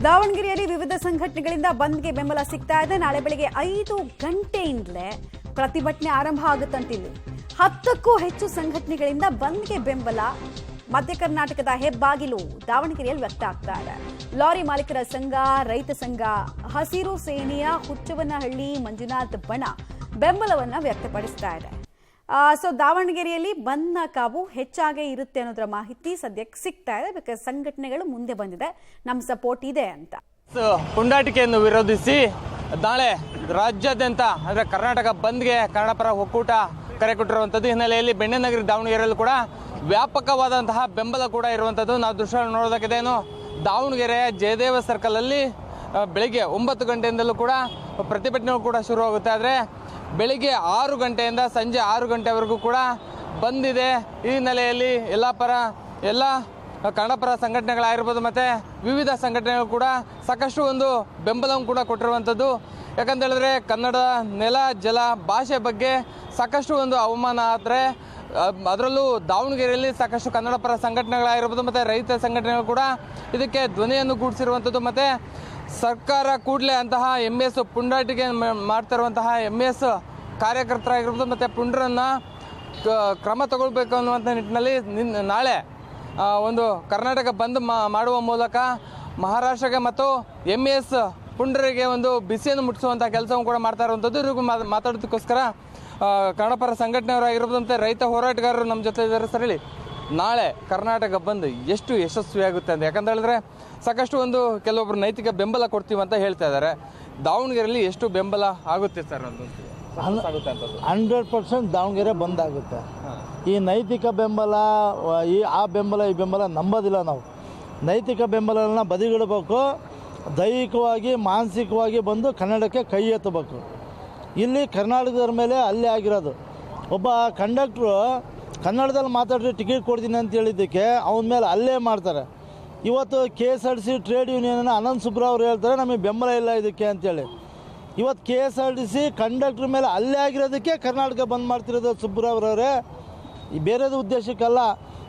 ದಾವಣಗೆರೆಯಲ್ಲಿ ವಿವಿಧ ಸಂಘಟನೆಗಳಿಂದ ಬಂದ್ಗೆ ಬೆಂಬಲ ಸಿಗ್ತಾ ಇದೆ. ನಾಳೆ ಬೆಳಗ್ಗೆ 5 ಗಂಟೆಯಿಂದಲೇ ಪ್ರತಿಭಟನೆ ಆರಂಭ ಆಗುತ್ತಂತಿಲ್ಲಿ 10ಕ್ಕೂ ಹೆಚ್ಚು ಸಂಘಟನೆಗಳಿಂದ ಬಂದ್ಗೆ ಬೆಂಬಲ ಮಧ್ಯ ಕರ್ನಾಟಕದ ಹೆಬ್ಬಾಗಿಲು ದಾವಣಗೆರೆಯಲ್ಲಿ ವ್ಯಕ್ತ ಆಗ್ತಾ ಇದೆ. ಲಾರಿ ಮಾಲೀಕರ ಸಂಘ, ರೈತ ಸಂಘ, ಹಸಿರು ಸೇನೆಯ ಹುಚ್ಚವನಹಳ್ಳಿ ಮಂಜುನಾಥ್ ಬಣ ಬೆಂಬಲವನ್ನ ವ್ಯಕ್ತಪಡಿಸ್ತಾ ಇದೆ. ಸೊ ದಾವಣಗೆರೆಯಲ್ಲಿ ಬಂದ್ನ ಕಾವು ಹೆಚ್ಚಾಗೇ ಇರುತ್ತೆ ಅನ್ನೋದ್ರ ಮಾಹಿತಿ ಸದ್ಯಕ್ಕೆ ಸಿಗ್ತಾ ಇದೆ. ಬಿಕಾಸ್ ಸಂಘಟನೆಗಳು ಮುಂದೆ ಬಂದಿದೆ, ನಮ್ಮ ಸಪೋರ್ಟ್ ಇದೆ ಅಂತ. ಪುಂಡಾಟಿಕೆಯನ್ನು ವಿರೋಧಿಸಿ ನಾಳೆ ರಾಜ್ಯಾದ್ಯಂತ ಅಂದರೆ ಕರ್ನಾಟಕ ಬಂದ್ಗೆ ಕನ್ನಡಪರ ಒಕ್ಕೂಟ ಕರೆ ಕೊಟ್ಟಿರುವಂಥದ್ದು ಹಿನ್ನೆಲೆಯಲ್ಲಿ ಬೆಣ್ಣೆನಗರಿ ದಾವಣಗೆರೆಯಲ್ಲೂ ಕೂಡ ವ್ಯಾಪಕವಾದಂತಹ ಬೆಂಬಲ ಕೂಡ ಇರುವಂಥದ್ದು ನಾವು ದೃಶ್ಯ ನೋಡೋದಕ್ಕಿದೆ. ದಾವಣಗೆರೆಯ ಜಯದೇವ ಸರ್ಕಲಲ್ಲಿ ಬೆಳಿಗ್ಗೆ 9 ಗಂಟೆಯಿಂದಲೂ ಕೂಡ ಪ್ರತಿಭಟನೆಗಳು ಕೂಡ ಶುರುವಾಗುತ್ತೆ. ಆದರೆ ಬೆಳಿಗ್ಗೆ 6 ಗಂಟೆಯಿಂದ ಸಂಜೆ 6 ಗಂಟೆವರೆಗೂ ಕೂಡ ಬಂದಿದೆ. ಈ ಹಿನ್ನೆಲೆಯಲ್ಲಿ ಎಲ್ಲ ಕನ್ನಡಪರ ಸಂಘಟನೆಗಳಾಗಿರ್ಬೋದು ಮತ್ತು ವಿವಿಧ ಸಂಘಟನೆಗಳು ಕೂಡ ಸಾಕಷ್ಟು ಒಂದು ಬೆಂಬಲವನ್ನು ಕೂಡ ಕೊಟ್ಟಿರುವಂಥದ್ದು. ಯಾಕಂತ ಹೇಳಿದ್ರೆ ಕನ್ನಡ ನೆಲ ಜಲ ಭಾಷೆ ಬಗ್ಗೆ ಸಾಕಷ್ಟು ಒಂದು ಅವಮಾನ ಆದರೆ ಅದರಲ್ಲೂ ದಾವಣಗೆರೆಯಲ್ಲಿ ಸಾಕಷ್ಟು ಕನ್ನಡಪರ ಸಂಘಟನೆಗಳಾಗಿರ್ಬೋದು ಮತ್ತು ರೈತ ಸಂಘಟನೆಗಳು ಕೂಡ ಇದಕ್ಕೆ ಧ್ವನಿಯನ್ನು ಗೂಡಿಸಿರುವಂಥದ್ದು. ಮತ್ತು ಸರ್ಕಾರ ಕೂಡಲೇ ಅಂತಹ MS ಪುಂಡಾಟಿಕೆ ಮಾಡ್ತಿರುವಂತಹ MS ಕಾರ್ಯಕರ್ತರಾಗಿರ್ಬೋದು ಮತ್ತು ಪುಂಡ್ರನ್ನು ಕ್ರಮ ತಗೊಳ್ಬೇಕು ಅನ್ನುವಂಥ ನಿಟ್ಟಿನಲ್ಲಿ ನಾಳೆ ಒಂದು ಕರ್ನಾಟಕ ಬಂದ್ ಮಾಡುವ ಮೂಲಕ ಮಹಾರಾಷ್ಟ್ರಕ್ಕೆ ಮತ್ತು MS ಪುಂಡ್ರಿಗೆ ಒಂದು ಬಿಸಿಯನ್ನು ಮುಟ್ಟಿಸುವಂಥ ಕೆಲಸವನ್ನು ಕೂಡ ಮಾಡ್ತಾ ಇರುವಂಥದ್ದು. ಇವ್ರಿಗೂ ಮಾತಾಡೋದಕ್ಕೋಸ್ಕರ ಕನ್ನಡಪರ ಸಂಘಟನೆಯವರಾಗಿರ್ಬೋದು ಮತ್ತು ರೈತ ಹೋರಾಟಗಾರರು ನಮ್ಮ ಜೊತೆ ಇದ್ದಾರೆ. ಸರ್ ಹೇಳಿ, ನಾಳೆ ಕರ್ನಾಟಕ ಬಂದ್ ಎಷ್ಟು ಯಶಸ್ವಿಯಾಗುತ್ತೆ ಅಂತ? ಯಾಕಂತ ಹೇಳಿದ್ರೆ ಸಾಕಷ್ಟು ಒಂದು ಕೆಲವೊಬ್ರು ನೈತಿಕ ಬೆಂಬಲ ಕೊಡ್ತೀವಿ ಅಂತ ಹೇಳ್ತಾ ಇದ್ದಾರೆ. ದಾವಣಗೆರೆಯಲ್ಲಿ ಎಷ್ಟು ಬೆಂಬಲ ಆಗುತ್ತೆ ಸರ್? 100% ದಾವಣಗೆರೆ ಬಂದ್ ಆಗುತ್ತೆ. ಈ ನೈತಿಕ ಬೆಂಬಲ ಈ ಬೆಂಬಲ ನಂಬೋದಿಲ್ಲ ನಾವು. ನೈತಿಕ ಬೆಂಬಲನ ಬದಿಗಿಡಬೇಕು, ದೈಹಿಕವಾಗಿ ಮಾನಸಿಕವಾಗಿ ಬಂದು ಕನ್ನಡಕ್ಕೆ ಕೈ ಎತ್ತಬೇಕು. ಇಲ್ಲಿ ಕರ್ನಾಟಕದ ಮೇಲೆ ಅಲ್ಲೇ ಆಗಿರೋದು. ಒಬ್ಬ ಕಂಡಕ್ಟ್ರು ಕನ್ನಡದಲ್ಲಿ ಮಾತಾಡಿದ್ರೆ ಟಿಕೆಟ್ ಕೊಡ್ತೀನಿ ಅಂತ ಹೇಳಿದ್ದಕ್ಕೆ ಅವನ ಮೇಲೆ ಅಲ್ಲೇ ಮಾಡ್ತಾರೆ. ಇವತ್ತು KSRTC ಟ್ರೇಡ್ ಯೂನಿಯನ್ನ ಅನಂತ್ ಸುಬ್ರಾವ್ ಅವರು ಹೇಳ್ತಾರೆ ನಮಗೆ ಬೆಂಬಲ ಇಲ್ಲ ಇದಕ್ಕೆ ಅಂತೇಳಿ. ಇವತ್ತು KSRTC ಕಂಡಕ್ಟ್ರ್ ಮೇಲೆ ಅಲ್ಲೇ ಆಗಿರೋದಕ್ಕೆ ಕರ್ನಾಟಕ ಬಂದ್ ಮಾಡ್ತಿರೋದು ಸುಬ್ರಾವ್ ಅವರೇ, ಬೇರೆದು ಉದ್ದೇಶಕ್ಕಲ್ಲ.